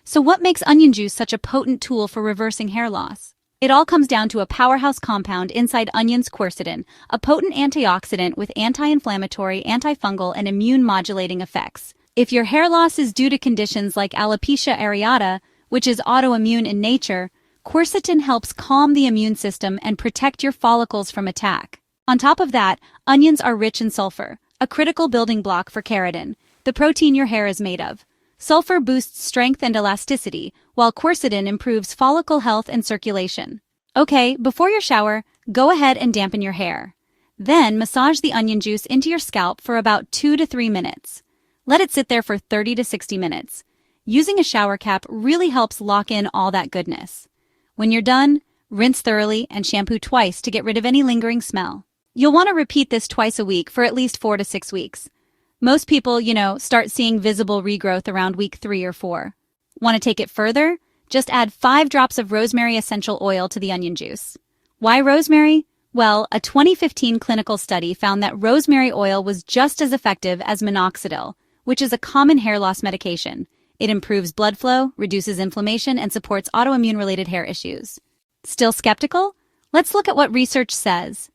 So what makes onion juice such a potent tool for reversing hair loss? It all comes down to a powerhouse compound inside onions, quercetin, a potent antioxidant with anti-inflammatory, antifungal, and immune-modulating effects. If your hair loss is due to conditions like alopecia areata, which is autoimmune in nature, quercetin helps calm the immune system and protect your follicles from attack. On top of that, onions are rich in sulfur, a critical building block for keratin, the protein your hair is made of. Sulfur boosts strength and elasticity, while quercetin improves follicle health and circulation. Okay, before your shower, go ahead and dampen your hair. Then massage the onion juice into your scalp for about 2 to 3 minutes. Let it sit there for 30 to 60 minutes. Using a shower cap really helps lock in all that goodness. When you're done, rinse thoroughly and shampoo twice to get rid of any lingering smell. You'll want to repeat this twice a week for at least 4 to 6 weeks. Most people, start seeing visible regrowth around week 3 or 4. Want to take it further? Just add 5 drops of rosemary essential oil to the onion juice. Why rosemary? Well, a 2015 clinical study found that rosemary oil was just as effective as minoxidil, which is a common hair loss medication. It improves blood flow, reduces inflammation, and supports autoimmune-related hair issues. Still skeptical? Let's look at what research says.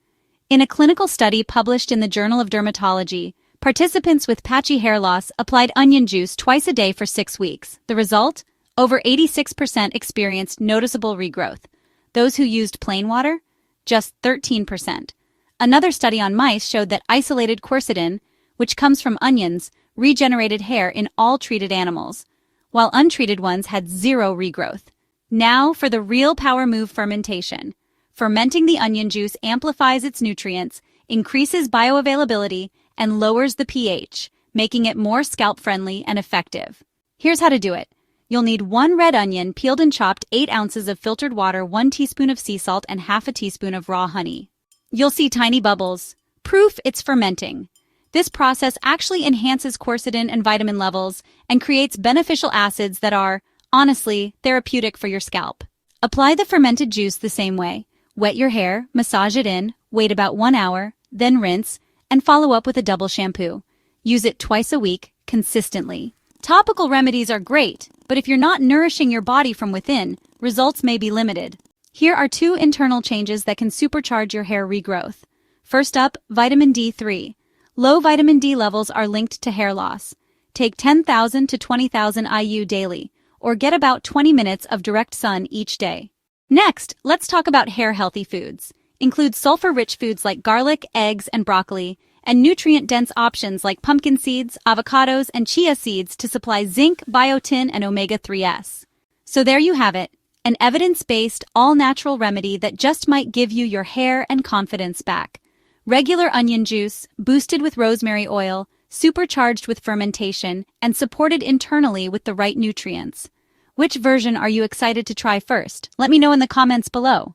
In a clinical study published in the Journal of Dermatology, participants with patchy hair loss applied onion juice twice a day for 6 weeks. The result? Over 86% experienced noticeable regrowth. Those who used plain water? Just 13%. Another study on mice showed that isolated quercetin, which comes from onions, regenerated hair in all treated animals, while untreated ones had 0 regrowth. Now for the real power move: fermentation. Fermenting the onion juice amplifies its nutrients, increases bioavailability, and lowers the pH, making it more scalp-friendly and effective. Here's how to do it. You'll need 1 red onion, peeled and chopped, 8 ounces of filtered water, 1 teaspoon of sea salt, and half a teaspoon of raw honey. You'll see tiny bubbles. Proof it's fermenting. This process actually enhances quercetin and vitamin levels and creates beneficial acids that are, honestly, therapeutic for your scalp. Apply the fermented juice the same way. Wet your hair, massage it in, wait about 1 hour, then rinse, and follow up with a double shampoo. Use it twice a week, consistently. Topical remedies are great, but if you're not nourishing your body from within, results may be limited. Here are 2 internal changes that can supercharge your hair regrowth. First up, vitamin D3. Low vitamin D levels are linked to hair loss. Take 10,000 to 20,000 IU daily, or get about 20 minutes of direct sun each day. Next, let's talk about hair-healthy foods. Include sulfur-rich foods like garlic, eggs, and broccoli, and nutrient-dense options like pumpkin seeds, avocados, and chia seeds to supply zinc, biotin, and omega-3s. So there you have it, an evidence-based, all-natural remedy that just might give you your hair and confidence back. Regular onion juice, boosted with rosemary oil, supercharged with fermentation, and supported internally with the right nutrients. Which version are you excited to try first? Let me know in the comments below.